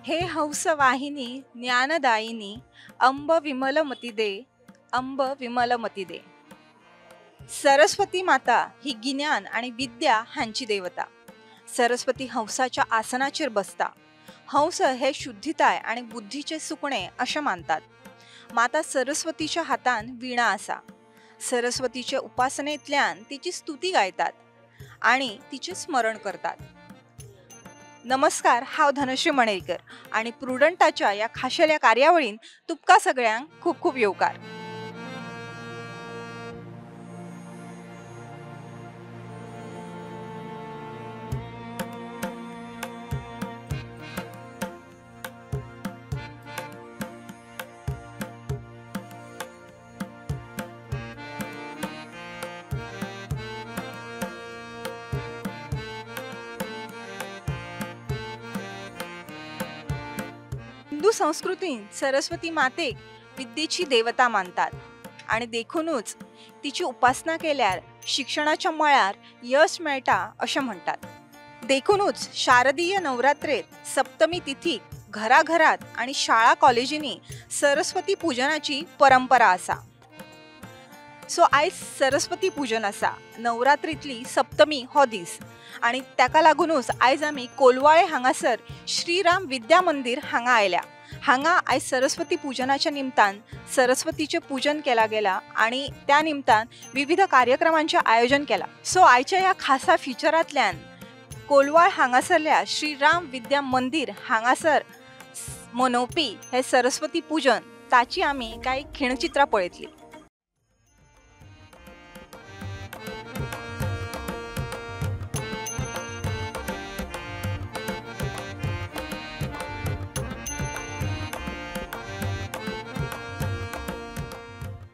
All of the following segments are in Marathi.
हे हंसवाहिनी ज्ञानदायिनी अंब विमलमती दे अंब विमलमती दे. सरस्वती माता ही ज्ञान आणि विद्या ह्यांची देवता. सरस्वती हंसाच्या आसनाचेर बसता. हंस हे शुद्धिताय आणि बुद्धीचे सुकणे असे मानतात. माता सरस्वतीच्या हातान वीणा असा. सरस्वतीच्या उपासनेतल्यान तिची स्तुती गायतात आणि तिचे स्मरण करतात. नमस्कार, हांव धनश्री मणेरकर आणि प्रुडंटाच्या या खाशेल्या कार्यावळीन तुमका सगळ्यांक खूप खूप येवकार. हिंदू संस्कृतीत सरस्वती मातेक विद्येची देवता मानतात आणि देखूनच तिची उपासना केल्यार शिक्षणाच्या मळार यश मेळटा असे म्हणतात. देखूनच शारदीय नवरात्रेत सप्तमी तिथी घराघरात आणि शाळा कॉलेजींनी सरस्वती पूजनाची परंपरा असा. सो आयज सरस्वती पूजन असा. नवरात्रीतली सप्तमी हो दीस आणि त्याका लागूनच आयज आमी कोलवाळे हांगासर श्रीराम विद्या मंदिर हांगा आयल्या. हांगा आयज सरस्वती पूजनाच्या निमतान सरस्वतीचे पूजन केला गेला आणि त्या निमतान विविध कार्यक्रमांचे आयोजन केला. सो आयच्या या खासा फिचरांतल्यान कोलवाळ हांगासरल्या श्रीराम विद्या मंदिर हांगासर मनोवपी हे सरस्वती पूजन ताची आमी कांय खिणचित्रां पळयतली.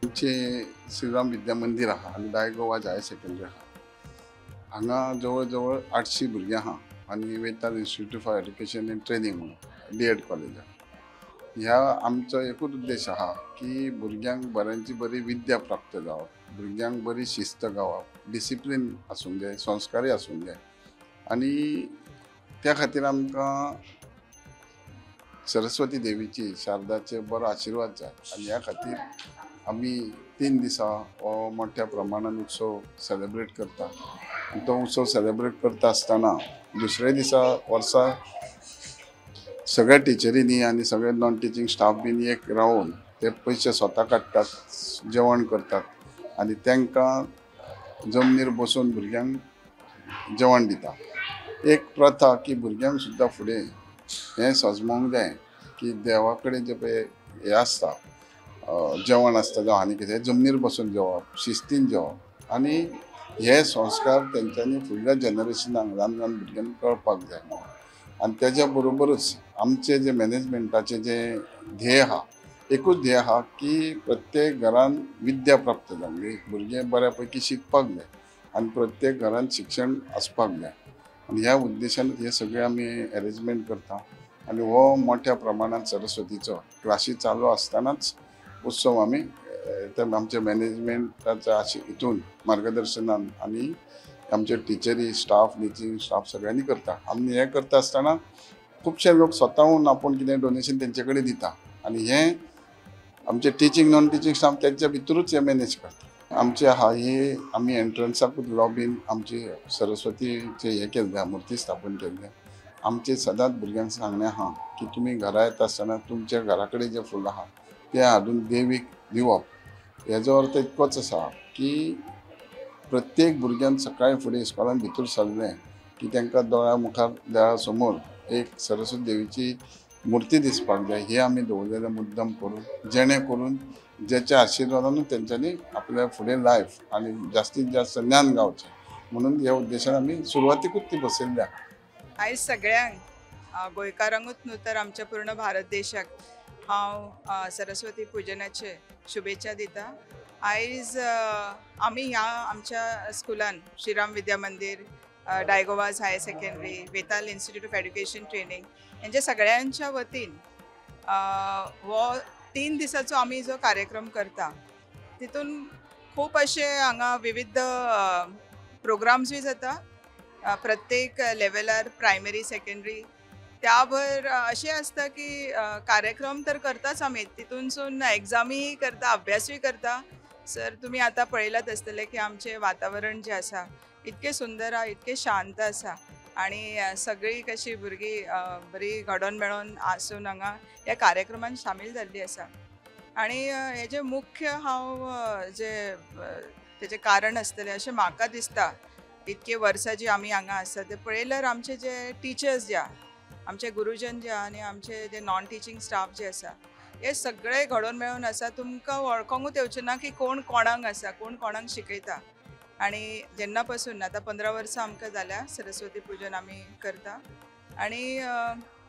आमचे श्रीराम विद्या मंदिर आहा आनी डायगोवाज हायर सेकंडरी आहा. हांगा जवळ जवळ 800 भुरगीं आहा आनी Vetal institute for education and training म्हणून DED कॉलेज आहा. ह्या आमचो एकूच उद्देश आहा की भुरग्यांक बऱ्यांची बरी विद्या प्राप्त जावप, भुरग्यांक बरी शिस्त गावप, डिसिप्लीन आसूंक जाय, संस्कारी आसूंक जाय आनी त्या खातीर आमकां सरस्वती देवीची शारदाचे बरो आशिर्वाद जाय आनी ह्या खातीर आमी 3 दिसा हो मोठ्या प्रमाणात उत्सव सेलिब्रेट करता. तो उत्सव सेलिब्रेट करता आसतना दुसरे दिसा वर्सा सगळ्या टिचरींनी आनी सगळे नॉन टिचींग स्टाफ बीन एक रावन ते पयशे स्वता काडटात, जेवण करतात आनी तांकां जमनीर बसून भुरग्यांक जेवण दिता. एक प्रथा की भुरग्यांक सुद्दां फुडें हें सजमोंक जाय की देवा कडेन जे पळय हें आसता जेवण आसता जावं आनी कितें जमनीर बसून जेवप, शिस्तीन जेवप आनी हे संस्कार तेंच्यांनी फुडल्या जनरेशनाक ल्हान ल्हान भुरग्यांक कळपाक जाय. आनी तेज्या बरोबरच आमचे जे मॅनेजमेंटाचे जे ध्येय आहा एकूच ध्येय आहा की प्रत्येक घरान विद्या प्राप्त जावंक, भुरगे बऱ्या पैकी शिकपाक जाय आनी प्रत्येक घरान शिक्षण आसपाक जाय आनी ह्या उद्देशान हे सगळे आमी अरेंजमेंट करता. आनी हो मोठ्या प्रमाणात सरस्वतीचो क्लासी चालू आसतनाच उत्सव आमी आमचे मॅनेजमेंटाच्या हितून मार्गदर्शनान आनी आमचे टिचरी स्टाफ टिचींग स्टाफ सगळ्यांनी करता. आमी हें करता आसतना खुबशे लोक स्वताहून आपूण कितें डोनेशन तेंचे कडेन दिता आनी हें आमचे टिचींग नॉन टिचींग स्टाफ तेंच्या भितरूच हें मॅनेज करता. आमचे आहा ही आमी एंट्रन्साकूच लॉबीन आमची सरस्वतीचे हें केल्लें मुर्ती स्थापन केल्लें. आमचे सदांच भुरग्यांक सांगणें आहा की तुमी घरा येता आसतना तुमच्या घरा कडेन जें फूल आहा तें हाडून देवीक दिवप. हेजो अर्थ इतकोच आसा की प्रत्येक भुरग्यान सकाळी फुडें इस्कॉलान भितर सरलें की तांकां दोळ्या मुखार देळा समोर एक सरस्वती देवीची मुर्ती दिसपाक जाय. हे आमी दवरलेले मुद्दम करून जेणे करून जेच्या आशिर्वादानूच तेंच्यांनी आपल्या फुडें लायफ आनी जास्तीत जास्त ज्ञान गावचें म्हणून ह्या उद्देशान आमी सुरवातीकूच ती बसयल्ल्या. आयज सगळ्यांक गोंयकारांकूच न्हू तर आमच्या पूर्ण भारत देशाक हांव सरस्वती पुजनाचे शुभेच्छा दिता. आयज आमी ह्या आमच्या स्कुलान श्रीराम विद्या मंदिर, डायगोवाज higher secondary, Vetal institute of education training हेंच्या सगळ्यांच्या वतीन हो 3 दिसाचो आमी जो कार्यक्रम करता तितून खूब अशे हांगा विविध प्रोग्राम्सूय जाता. प्रत्येक लेवलार प्रायमरी सेकंडरी त्यावर असे असतं की कार्यक्रम तर करताच आम्ही, तितूनसून एक्झामी करता, अभ्यासूय करता. सर तुम्ही आता पळयलात आसतले की आमचे वातावरण जे आसा इतके सुंदर आहा, इतके शांत आसा आणि सगळी कशी भुरगीं बरी घडोन मेळोन आसून हांगा ह्या कार्यक्रमान शामील जाल्ली आसा. आणि हेजे मुख्य हांव तेजें कारण आसतलें अशें म्हाका दिसता. इतके वर्सां जी आमी हांगा आसा ते पळयल्यार आमचे जे टिचर्स जे आहा, आमचे गुरुजन जे आहा आनी आमचे जे नॉन टिचींग स्टाफ जे आसा हे सगळे घडोवन मेळून आसा. तुमकां वळखोंकूच येवचें ना की कोण कोणाक आसा, कोण कोणाक शिकयता. आणि जेन्ना पासून आता 15 वर्सां आमकां जाल्या सरस्वती पूजन आमी करता. आणि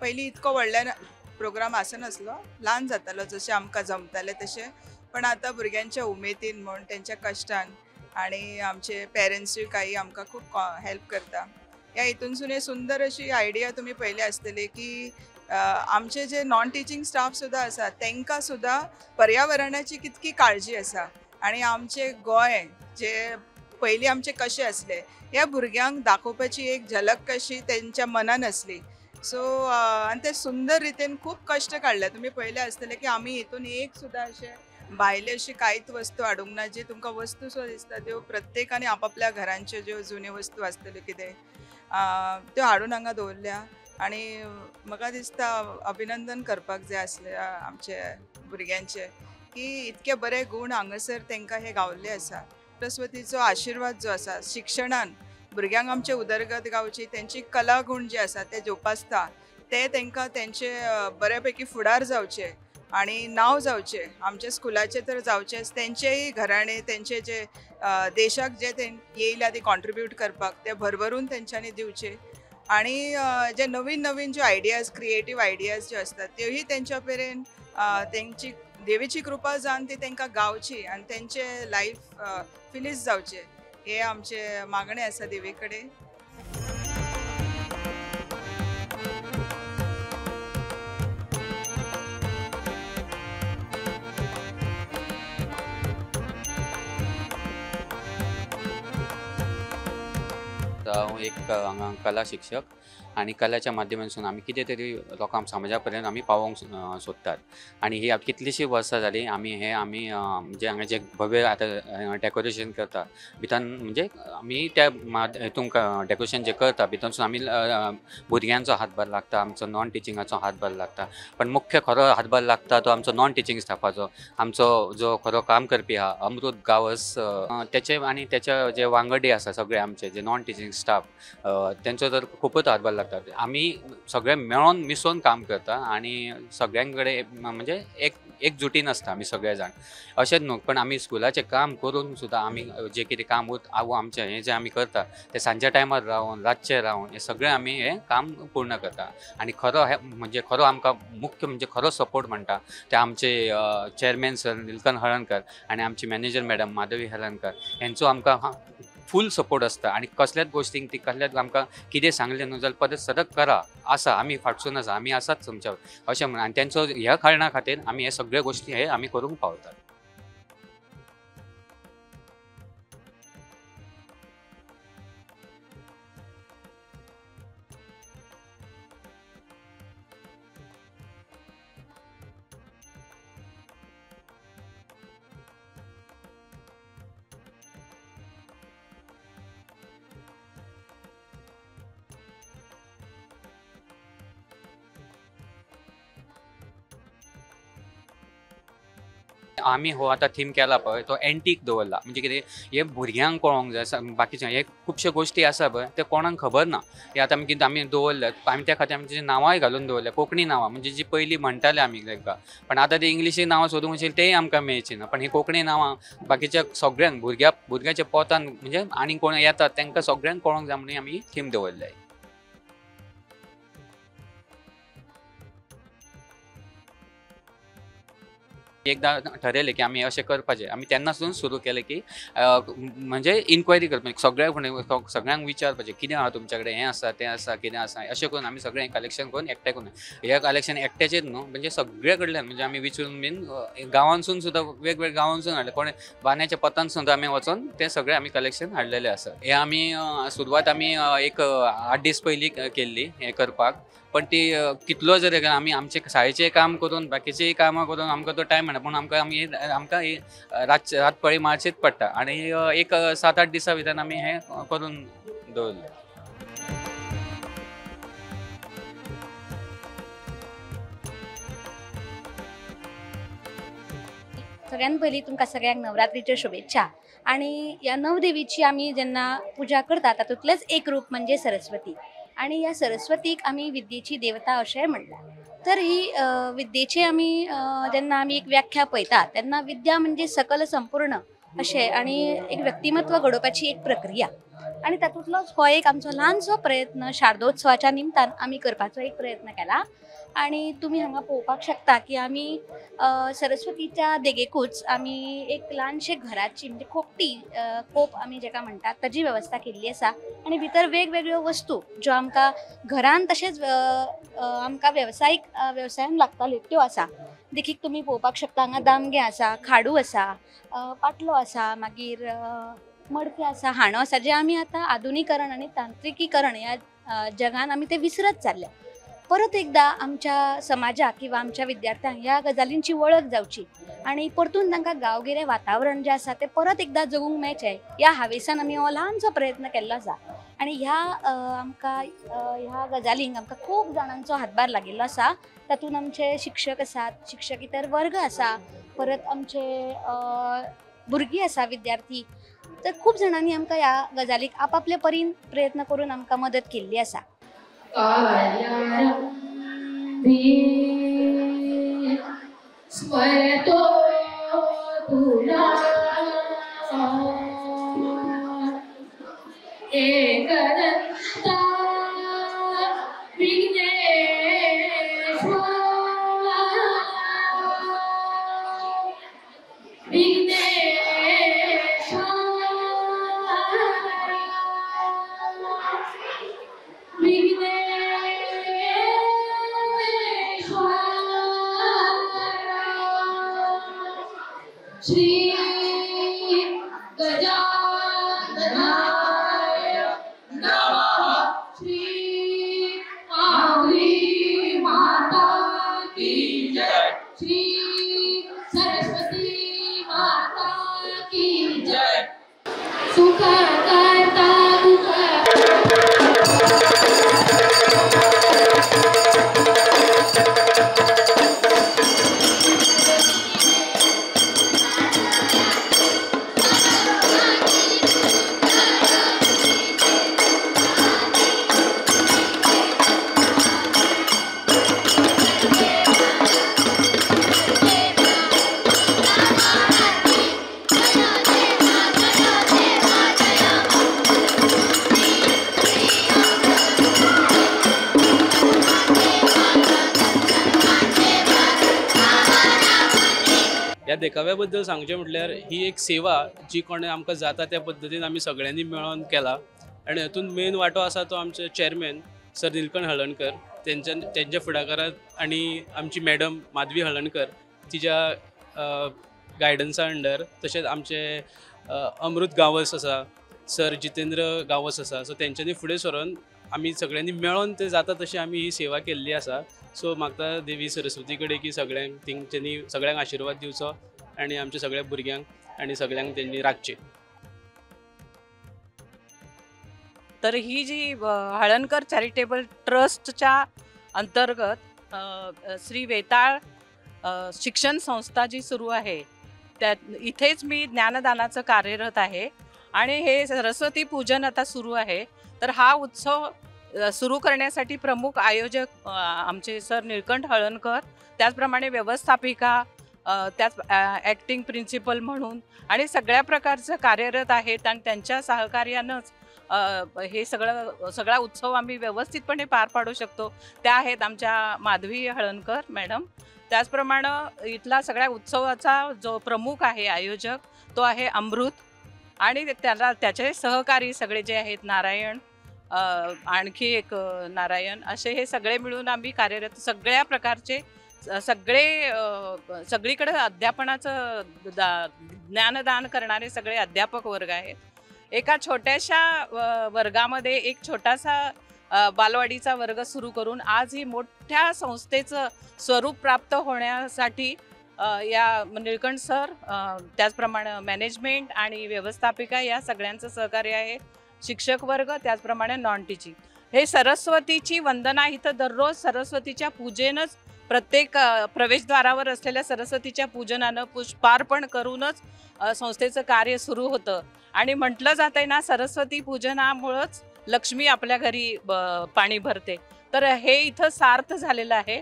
पयलीं इतको व्हडल्यान प्रोग्राम आसनासलो, ल्हान जातालो जशें आमकां जमतालें तशें. पण आतां भुरग्यांच्या उमेदीन म्हण तेंच्या कश्टान आणि आमचे पेरंट्सूय काही आमकां खूब हेल्प करता. ह्या हितूनसून एक सुंदर अशी आयडिया तुमी पयली आसतली की आमचे जे नॉन टिचींग स्टाफ सुद्दां आसा तांकां सुद्दां पर्यावरणाची कितकी काळजी आसा आणि आमचे गोंय जे पयलीं आमचे कशें आसलें ह्या भुरग्यांक दाखोवपाची एक झलक कशी तेंच्या मनान आसली. सो आनी ते सुंदर रितीन खूब कश्ट काडले. तुमी पयलें आसतलें की आमी हितून एक सुद्दां अशें भायले अशी कांयच वस्तू हाडूंक ना. जे तुमकां वस्तू सो दिसता त्यो प्रत्येकाने आपापल्या घरांच्यो ज्यो जुन्यो वस्तू आसतल्यो कितें त्यो हाडून हांगा दवरल्या. आणि म्हाका दिसता अभिनंदन करपाक जाय आसलें आमचे भुरग्यांचे की इतके बरे गुण हांगासर तांकां हे गावल्ले आसा. सरस्वतीचो आशिर्वाद जो आसा शिक्षणान भुरग्यांक आमचे उदरगत गावची, तेंची कला गुण जे आसा ते जोपासता ते तांकां तेंचे बऱ्यापैकी फुडार जावचे आणि नांव जावचें. आमच्या स्कुलाचे तर जावचेंच, तेंचेय घराणे तेंचे जे देशाक जे येयल्या ती कॉन्ट्रिब्यूट करपाक ते भरभरून तेंच्यांनी दिवचे. आणि जे नवीन नवीन ज्यो आयडियाज, क्रिएटीव आयडियाज ज्यो असतात त्योही तेंच्या पेरेन तेंची देवीची कृपा जावन ती तांकां गावची आनी तेंचे लायफ फिनिश जावचे हे आमचे मागणे आसा देवी कडेन. हांव एक हांगा कला शिक्षक आणि कलाच्या माध्यमांतसून आमी कितें तरी लोकांक समाजा पर्यंत आमी पावोवंक सोदतात. आणि ही कितलींशीं वर्सां जालीं आमी जे हांगा जे भव्य आतां डेकोरेशन करता भितन म्हणजे आमी त्या हितूंक डेकोरेशन जे करता भितरसून आमी भुरग्यांचो हातभार लागता, आमचो नॉन टिचिंगाचो हातभार लागता. पण मुख्य खरो हातभार लागता तो आमचो नॉन टिचिंग स्टाफाचो. आमचो जो खरो काम करपी आहा अमृत गावस त्याचे आणि त्याच्या जे वांगडी आसा सगळे आमचे जे नॉन टिचिंग स्टाफ तेंचो तर खूपच हातभार लागता. आमी सगळे मेळोन मिसळून काम करता आणि सगळ्यांकडे म्हणजे एकजुटीन आसता आमी सगळे जाण. अशेंच न्हू पण आमी स्कुलाचें काम करून सुद्दां आमी जे कितें काम आमचें हें जें आमी करता तें सांच्या टायमार रावन रातचें रावन हें सगळें आमी हें काम पूर्ण करता. आनी खरो आमकां मुख्य म्हणजे खरो सपोर्ट म्हणटा ते आमचे चेअरमॅन सर निलकंठ हळर्णकर आनी आमची मॅनेजर मॅडम माधवी हळर्णकर हेंचो आमकां फूल सपोर्ट आसता. आणि कसल्याच गोश्टींक ती कसल्याच आमकां कितें सांगलें न्हू जाल्यार परत सतत करा आसा, आमी फाटसून आसा, आमी आसात तुमच्या अशें म्हणून. आनी तेंचो ह्या कारणा खातीर आमी हे सगळे गोश्टी हे आमी करूंक पावतात. आमी हो आता थीम केला पळय तो एंटीक दवरला. म्हणजे कितें हे भुरग्यांक कळोंक जाय. बाकीचे हे खुबशे गोश्टी आसा पळय ते कोणाक खबर ना. हे आतां कितें आमी दवरल्यात आमी त्या खातीर आमची नांवांय घालून दवरल्या, कोंकणी नांवां म्हणजे जी पयलीं म्हणटाले आमी तांकां. पण आतां ती इंग्लिशीक नांवां सोदूंक वचशील तेय आमकां मेळची ना. पण ही कोंकणी नांवां बाकीच्या सगळ्यांक भुरग्याच्या पोतान म्हणजे आनी कोण येतात तांकां सगळ्यांक कळोंक जाय म्हणून आमी थीम दवरल्या. एकदा ठरयलें की आमी अशें करपाचें. आमी तेन्नासून सुरू केलें की म्हणजे इन्क्वायरी करपाची सगळ्यांक विचारपाचें कितें आहा तुमच्या कडेन, हें आसा तें आसा कितें आसा अशें करून आमी सगळें कलेक्शन करून एकठांय करून हें कलेक्शन एकट्याचेंच न्हू म्हणजे सगळे कडल्यान म्हणजे आमी विचारून बीन गांवांसून सुद्दां वेगवेगळ्या गांवांसून हाडलें. कोण बांद्याच्या पतान सुद्दां आमी वचून तें सगळें आमी कलेक्शन हाडलेलें आसा. हें आमी सुरवात आमी एक 8 दीस पयलीं केल्ली हें करपाक. पण ती कितलो जरी केला आमी आमचे शाळेचें काम करून बाकीचीय कामां करून आमकां तो टायम मेळना, पूण आमकां ही रात पळी मारचीच पडटा आनी एक 7-8 दिसां भितर आमी हें करून दवरलें. सगळ्यात पयलीं तुमकां सगळ्यांक नवरात्रीच्यो शुभेच्छा. आणि या नवदेवीची आमी जेन्ना पुजा करता तातूंतलेंच एक रूप म्हणजे सरस्वती. आणि ह्या सरस्वतीक आमी विद्येची देवता अशेंय म्हणटा. तर ही विद्येची आमी जेन्ना आमी एक व्याख्या पळयता तेन्ना विद्या म्हणजे सकल संपूर्ण अशें आनी एक व्यक्तिमत्व घडोवपाची एक प्रक्रिया. आणि तातूंतलोच हो एक आमचो ल्हानसो प्रयत्न शारदोत्सवाच्या निमतान आमी करपाचो एक प्रयत्न केला. आणि तुम्ही हांगा पळोवपाक शकता की आमी सरस्वतीच्या देगेकूच आमी एक ल्हानशे घराची म्हणजे खोपटी कोप आमी जेका म्हणटात ताजी वेवस्था केल्ली आसा. आणि भितर वेगवेगळ्यो वस्तू ज्यो आमकां घरान तशेंच आमकां वेवसायान लागताल्यो त्यो आसा. देखीक तुमी पळोवपाक शकता हांगा दामगे आसा, खाडू आसा, पाटलो आसा, मागीर मडके आसा, हांडो आसा, जे आमी आतां आधुनीकरण आनी तांत्रिकीकरण ह्या जगान आमी ते विसरत चालल्या. परत एकदा आमच्या समाजाक किंवा आमच्या विद्यार्थ्यांक ह्या गजालींची वळख जावची आणि परतून तांकां गांवगिरें वातावरण जें आसा तें परत एकदा जगूंक मेळचें ह्या हावेसान आमी हो ल्हानसो प्रयत्न केल्लो आसा. आणि ह्या गजालींक आमकां खूब जाणांचो हातभार लागिल्लो आसा. तातूंत आमचे शिक्षक आसात, शिक्षकेतर वर्ग आसा, परत आमचे भुरगीं आसा, विद्यार्थी. तर खूब जाणांनी आमकां ह्या गजालीक आपापले परीन प्रयत्न करून आमकां मदत केल्ली आसा. स्मरतो तुला एकदंता श्री गजाननाय नमः. श्री माऊली माता की जय. श्री सरस्वती माता की जय. सुख करता दुख ह्या देखाव्या बद्दल सांगचें म्हटल्यार ही एक सेवा जी कोणें आमकां जाता त्या पद्दतीन आमी सगळ्यांनी मेळोन केला. आनी हातूंत मेन वांटो आसा तो आमचे चेअरमॅन सर निलकंठ हळर्णकर त्यांच्या फुडाकारांत आनी आमची मॅडम माधवी हळर्णकर तिच्या गायडन्सा अंडर, तशेंच आमचे अमृत गांवस आसा, सर जितेंद्र गांवस आसा. सो तेंच्यांनी फुडें सरोन आमी सगळ्यांनी मेळोन ते जाता तशी आमी ही सेवा केल्ली आसा. सो म्हाका देवी सरस्वती कडेन की सगळ्यांक तेंच्यांनी सगळ्यांक आशिर्वाद दिवचो आनी आमच्या सगळ्या भुरग्यांक आनी सगळ्यांक तेंनी राखचे. तर ही जी हळर्णकर चॅरिटेबल ट्रस्टच्या अंतर्गत श्री वेताळ शिक्षण संस्था जी सुरू आहे त्या इथेच मी ज्ञानदानाचं कार्यरत आहे. आणि हे सरस्वती पूजन आता सुरू आहे. तर हा उत्सव सुरू करण्यासाठी प्रमुख आयोजक आमचे सर निलकंठ हळर्णकर, त्याचप्रमाणे व्यवस्थापिका, त्याच ॲक्टिंग प्रिन्सिपल म्हणून आणि सगळ्या प्रकारचं कार्यरत आहेत. आणि त्यांच्या सहकार्यानंच हे सगळा उत्सव आम्ही व्यवस्थितपणे पार पाडू शकतो. त्या आहेत आमच्या माधवी हळर्णकर मॅडम. त्याचप्रमाणे इथला सगळ्या उत्सवाचा जो प्रमुख आहे आयोजक तो आहे अमृत. आणि त्याचे सहकारी सगळे जे आहेत नारायण, आणखी एक नारायण, असे हे सगळे मिळून आम्ही कार्यरत. सगळ्या प्रकारचे सगळीकडे अध्यापनाचं ज्ञानदान करणारे सगळे अध्यापक वर्ग आहेत. एका छोट्याशा वर्गामध्ये एक छोटासा बालवाडीचा वर्ग सुरू करून आज ही मोठ्या संस्थेचं स्वरूप प्राप्त होण्यासाठी या निळकंठ सर, त्याचप्रमाणे मॅनेजमेंट आणि व्यवस्थापिका या सगळ्यांचं सहकार्य आहे. शिक्षक वर्ग, त्याचप्रमाणे नॉन टीचिंग. हे सरस्वतीची वंदना इथं दररोज सरस्वतीच्या पूजेनंच, प्रत्येक प्रवेशद्वारावर असलेल्या सरस्वतीच्या पूजनानं पुष्पार्पण करूनच संस्थेचं कार्य सुरू होतं. आणि म्हटलं जात आहे ना, सरस्वती पूजनामुळंच लक्ष्मी आपल्या घरी पाणी भरते. तर हे इथं सार्थ झालेलं आहे.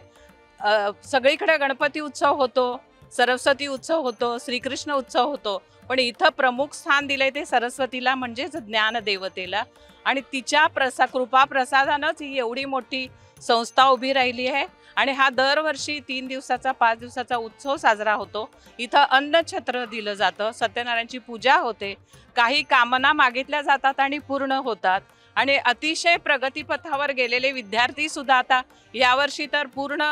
सगळीकडे गणपती उत्सव होतो, सरस्वती उत्सव होतो, श्रीकृष्ण उत्सव होतो, पण इथं प्रमुख स्थान दिलंय ते सरस्वतीला, म्हणजेच ज्ञान देवतेला. आणि तिच्या कृपा प्रसादानंच ही एवढी मोठी संस्था उभी राहिली आहे. आणि हा दरवर्षी 3 दिवसाचा 5 दिवसाचा उत्सव साजरा होतो. इथं अन्नछत्र दिलं जातं, सत्यनारायणची पूजा होते, काही कामना मागितल्या जातात आणि पूर्ण होतात. आणि अतिशय प्रगतीपथावर गेलेले विद्यार्थी सुद्धा आता यावर्षी तर पूर्ण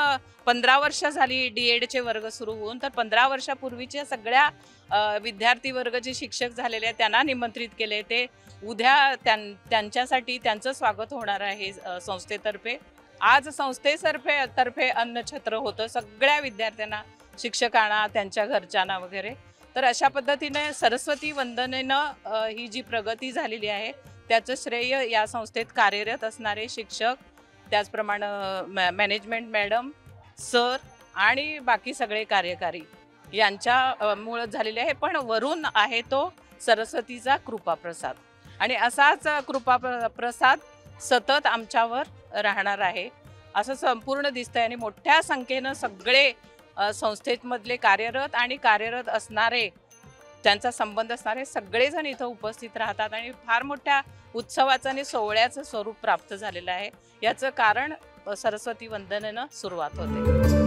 15 वर्ष झाली DEDचे वर्ग सुरू होऊन, तर 15 वर्षापूर्वीच्या सगळ्या विद्यार्थी वर्ग जे शिक्षक झालेले आहेत त्यांना निमंत्रित केले. ते उद्या त्यांच्यासाठी त्यांचं स्वागत होणार आहे संस्थेतर्फे. आज संस्थेतर्फे अन्नछत्र होतं सगळ्या विद्यार्थ्यांना, शिक्षकांना, त्यांच्या घरच्यांना वगैरे. तर अशा पद्धतीने सरस्वती वंदनेनं ही जी प्रगती झालेली आहे त्याचं श्रेय या संस्थेत कार्यरत असणारे शिक्षक, त्याचप्रमाणे मॅनेजमेंट मॅडम, सर आणि बाकी सगळे कार्यकारी यांच्यामुळं झालेले आहे. पण वरून आहे तो सरस्वतीचा कृपाप्रसाद. आणि असाच कृपाप्रसाद सतत आमच्यावर राहणार आहे असं संपूर्ण दिसतंय. आणि मोठ्या संख्येनं सगळे संस्थेमधले कार्यरत आणि कार्यरत असणारे, त्यांचा संबंध असणारे सगळेजण इथं उपस्थित राहतात. आणि फार मोठ्या उत्सवाचं आणि सोहळ्याचं स्वरूप प्राप्त झालेलं आहे. याचं कारण सरस्वती वंदनेनं सुरुवात होते.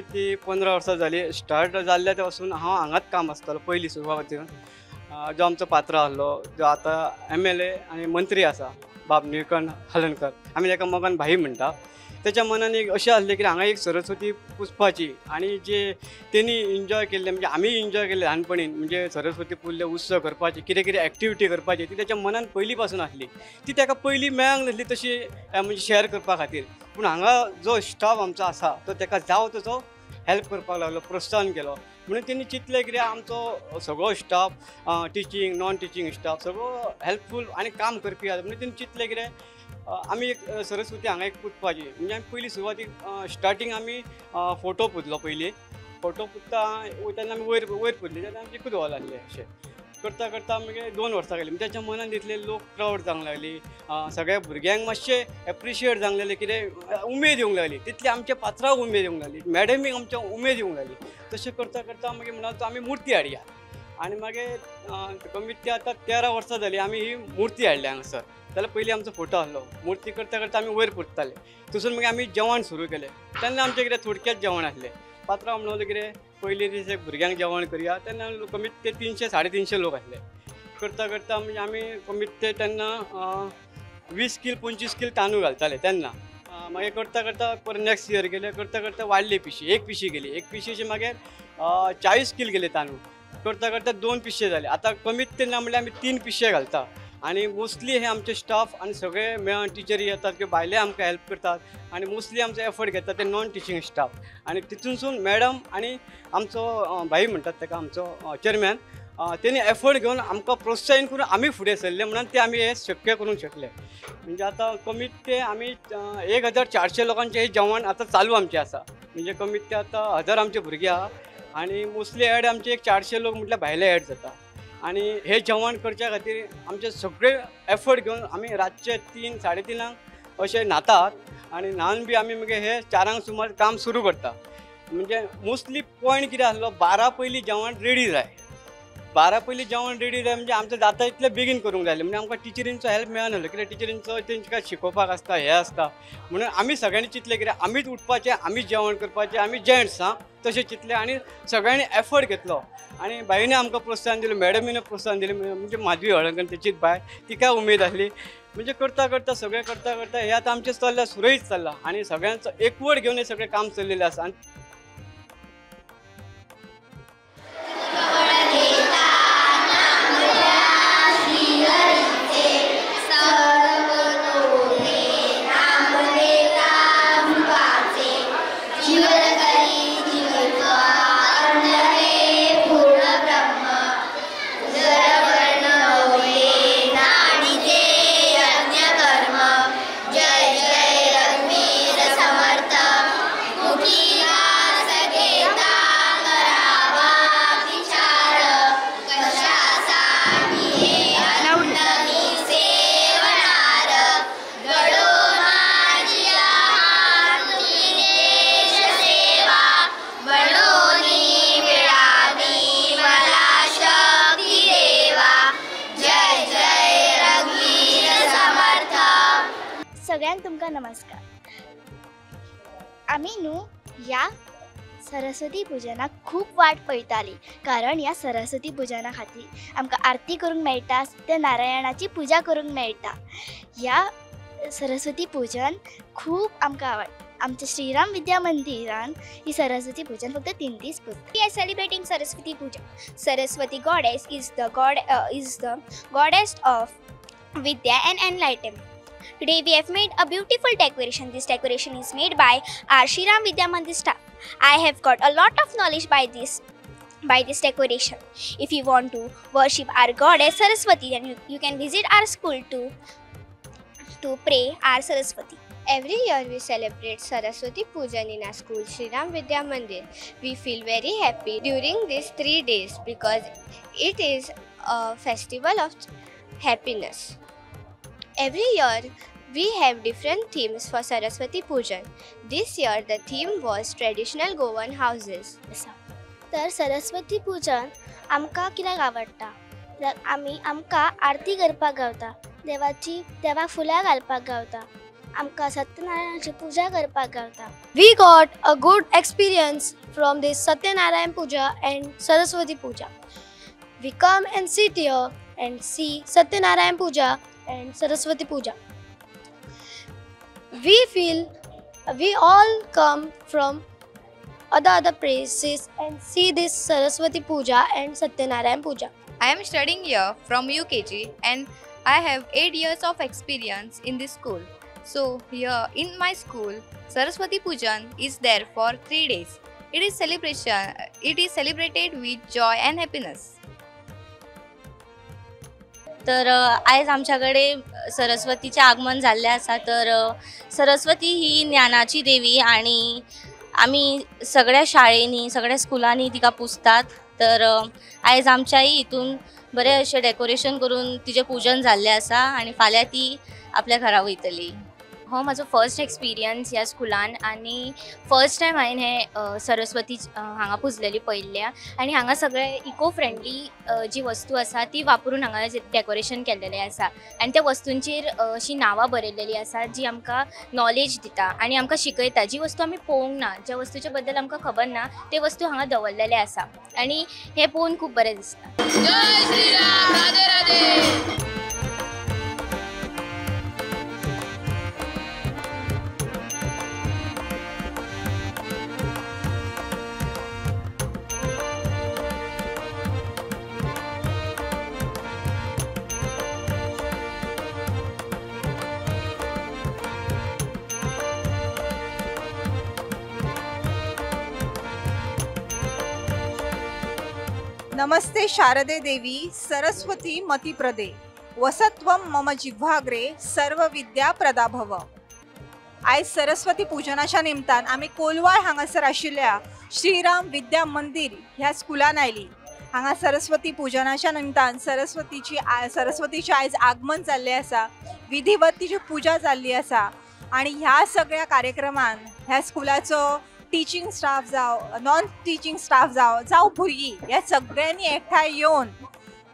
ती 15 वर्सां जाली. स्टार्ट जाल्ल्या तेपासून हांव हांगाच काम आसतालो पयलीं सुरवातीन. जो आमचो पात्र आसलो, जो आतां MLA आनी मंत्री आसा, बाब निळकंठ हलर्णकर, आमी ताका मोगान भाई म्हणटा. त्याच्या मनान एक अशें आसलें की हांगा एक सरस्वती पुजपाची. आणि जे तेणी एन्जॉय केल्लें, म्हणजे आमी एन्जॉय केल्लें ल्हानपणीन, म्हणजे सरस्वती पुजले उत्सव करपाचे, कितें कितें एक्टिविटी करपाची, ती त्याच्या मनान पयलीं पासून आसली. ती ताका पयलीं मेळंक नासली तशी, म्हणजे शेअर करपा खातीर. पूण हांगा जो स्टाफ आमचो आसा तो ताका जाव तसो हेल्प करपाक लागलो, प्रोत्साहन केलो. म्हणून तेणी चिंतलें कितें आमचो सगळो staff, teaching non teaching staff सगळो हेल्पफूल आनी काम करपी आसा. म्हणून तेणी चिंतलें कितें आमी एक सरस्वती हांगा एक पुजपाची. म्हणजे आमी पयलीं सुरवातीक स्टार्टींग आमी फोटो पुजलो. पयलीं फोटो पुजता तेन्ना आमी वयर पुजली, तेन्ना आमची कुद व्हांव लागली. अशें करता करता मागीर 2 वर्सां गेली. त्याच्या मनान तितले लोक क्रावड जावंक लागली, सगळ्या भुरग्यांक मातशें एप्रिशिएट जावंक लागलें, कितें उमेद येवंक लागली. तितली आमच्या पात्राक उमेद येवंक लागली, मॅडमीक आमच्या उमेद येवंक लागली. तशें करता करता मागीर म्हणालो आमी मुर्ती हाडया. आनी मागीर कमीत ते आतां 13 वर्सां जालीं आमी ही मुर्ती हाडल्या हांगासर. जाल्यार पयलीं आमचो फोटो आसलो, मुर्ती करता करता आमी वयर पुजताले. थंयसून मागीर आमी जेवण सुरू केलें. तेन्ना आमचें कितें थोडक्यात जेवण आसलें. पात्रांव म्हणलें कितें पयलीं दीस एक भुरग्यांक जेवण करया. तेन्ना कमीत ते 300-350 लोक आसले. करता करता म्हणजे आमी कमीत ते तेन्ना 20 किल 25 किल तांदूळ घालताले तेन्ना. मागीर करता करता परत नेक्स्ट इयर गेले. करता करता वाडली पिशी, 1 पिशी गेली. 1 पिशेची मागीर 40 किल गेले तांदूळ. करता करता 2 पिशे जाले. आतां कमीत ते ना म्हणल्यार आमी 3 पिशे घालता. आणि मोस्टली हे आमचे स्टाफ आणि सगळे मेळून टिचरी येतात किंवा बायले आमकां हेल्प करतात. आणि मोस्टली आमचो एफर्ट घेतात ते नॉन टिचींग स्टाफ. आणि तितूनसून मॅडम आणि आमचो भाई म्हणटात ताका आमचो चेअरमॅन, तेणी एफर्ट घेवन आमकां प्रोत्साहन करून आमी फुडें सरले. म्हणून ते आमी हे शक्य करूंक शकले. म्हणजे आतां कमीत ते आमी 1400 लोकांचें हे जेवण आतां चालू आमचें आसा. म्हणजे कमीत ते आतां 1000 आमचे भुरगे आहा. आणि मोस्टली ॲड आमचे एक 400 लोक म्हटल्यार भायले ॲड जाता. आणि हे जेवण करच्या खातीर आमचे सगळे एफर्ट घेवन आमी रातचे 3-3:30 अशे न्हातात आणि न्हावन बी आमी मागीर हे 4 सुमार काम सुरू करता. म्हणजे मोस्टली पॉयंट कितें आसलो 12 पयलीं जेवण रेडी जाय. 12 पयलीं जेवण रेडी जाय म्हणजे आमचें जाता इतलें बेगीन करूंक जाय. म्हणजे आमकां टिचरींचो हेल्प मेळनासलो कित्याक टिचरींचो तेंकां शिकोवपाक आसता हे आसता म्हणून आमी सगळ्यांनी चिंतलें कित्याक आमीच उठपाचें आमीच जेवण करपाचें आमी जेंट्स तशें चिंतलें आणि सगळ्यांनी एफर्ट घेतलो आणि बाईने आमकां प्रोत्साहन दिलें मॅडमीने प्रोत्साहन दिलें म्हणजे माधवी हळर्णकर तेचीच बाय तिका उमेद आसली. म्हणजे करता करता सगळें करता करता हे आतां आमचें चल्लां सुरळीत चल्लां आणि सगळ्यांचो एकवट घेवन हे सगळें काम चल्लेलें आसा. सगळ्यांक तुमकां नमस्कार. आमी न्हू ह्या सरस्वती पुजनाक खूब वाट पळयताली कारण ह्या सरस्वती पुजना खातीर आमकां आरती करूंक मेळटा, सत्यनारायणाची पुजा करूंक मेळटा. ह्या सरस्वती पूजन खूब आमकां आवडटा. आमच्या श्रीराम विद्या मंदिरान ही सरस्वती पूजन फक्त 3 दीस करता. We are celebrating Saraswati Puja. Saraswati goddess is the goddess of Vidya and enlightenment. Today we have made a beautiful decoration. This decoration is made by our Shriram Vidya Mandir staff. I have got a lot of knowledge by this decoration. If you want to worship our goddess Saraswati, then you can visit our school to pray our Saraswati. Every year we celebrate Saraswati Pujan in our school, Shriram Vidya Mandir. We feel very happy during these 3 days because it is a festival of happiness. Every year we have different themes for Saraswati Pujan. This year the theme was traditional Goan houses. तर सरस्वती पूजन आमकां कित्याक आवडटा? आमकां आरती करपाक गावता, देवाक फुलां घालपाक गावता, आमकां सत्यनारायणाची पुजा करपाक गावता. We got a good experience from this Satyanarayan Puja and Saraswati Puja. We come and sit here and see Satyanarayan Puja and Saraswati Puja. We all come from other places and see this Saraswati Puja and Satyanarayan Puja. I am studying here from UKG and I have 8 years of experience in this school. So here in my school, Saraswati Pujan is there for 3 days. It is celebrated with joy and happiness. तर आयज आमच्याकडे सरस्वतीचे आगमन जाल्ले आसा. तर सरस्वती ही ज्ञानाची देवी आणि आमी सगळ्या शाळेंनी सगळ्या स्कुलांनी तिका पुजतात. तर आयज आमच्याय हितून बरें अशें डेकोरेशन करून तिचें पूजन जाल्लें आसा आणि फाल्यां ती आपल्या घरा वयतली. हो म्हजो फर्स्ट एक्सपिरियन्स ह्या स्कुलान आणि फर्स्ट टायम हांवें हे सरस्वती हांगा पुजलेली पळयल्ल्या आणि हांगा सगळे इको फ्रेंडली जी वस्तू आसा ती वापरून हांगा डेकोरेशन केल्लेलें आसा आणि त्या वस्तूंचेर अशी नांवां बरयल्लेली आसा जी आमकां नॉलेज दिता आणि आमकां शिकयता. जी वस्तू आमी पळोवंक ना, ज्या वस्तूच्या बद्दल आमकां खबर ना, ते वस्तू हांगा दवरलेले आसा आणि हे पळोवन खूब बरें दिसता. जय श्रीराम, राधे राधे. नमस्ते शारदे देवी सरस्वती मतिप्रदे वसत्वम मम जिह्वाग्रे सर्व विद्या प्रदा भव. आयज सरस्वती पूजनाच्या निमतान आमी कोलवाळ हांगासर आशिल्ल्या श्रीराम विद्या मंदिर ह्या स्कुलान आयली हांगा सरस्वती पुजनाच्या निमतान सरस्वतीचे आयज आगमन जाल्लें आसा, विधिवत तिची पुजा जाल्ली आसा आणि ह्या सगळ्या कार्यक्रमान ह्या स्कुलाचो टिचींग स्टाफ जावं नॉन टिचींग स्टाफ जावं भुरगीं ह्या सगळ्यांनी एकठांय येवन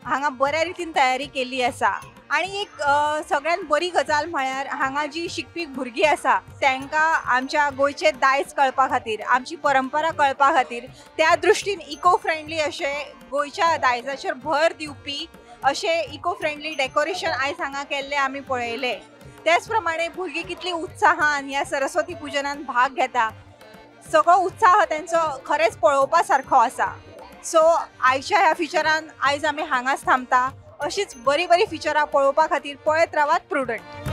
हांगा बऱ्या रितीन तयारी केल्ली आसा आणि एक सगळ्यात बरी गजाल म्हळ्यार हांगा जी शिकपी भुरगीं आसा तांकां आमच्या गोंयचे दायज कळपा खातीर, आमची परंपरा कळपा खातीर त्या दृश्टीन इको फ्रेंडली अशे गोंयच्या दायजाचेर भर दिवपी अशे इको फ्रेंडली डेकोरेशन आयज हांगा केल्ले आमी पळयले. त्याच प्रमाणे भुरगीं कितली उत्साहान ह्या सरस्वती पुजनान भाग घेता, सगळो उत्साह त्यांचो खरेंच पळोवपा सारको आसा. सो आयच्या ह्या फिचरान आयज आमी हांगाच थांबता. अशीच बरी बरी फिचरां पळोवपा खातीर पळयत रावात प्रुडंट.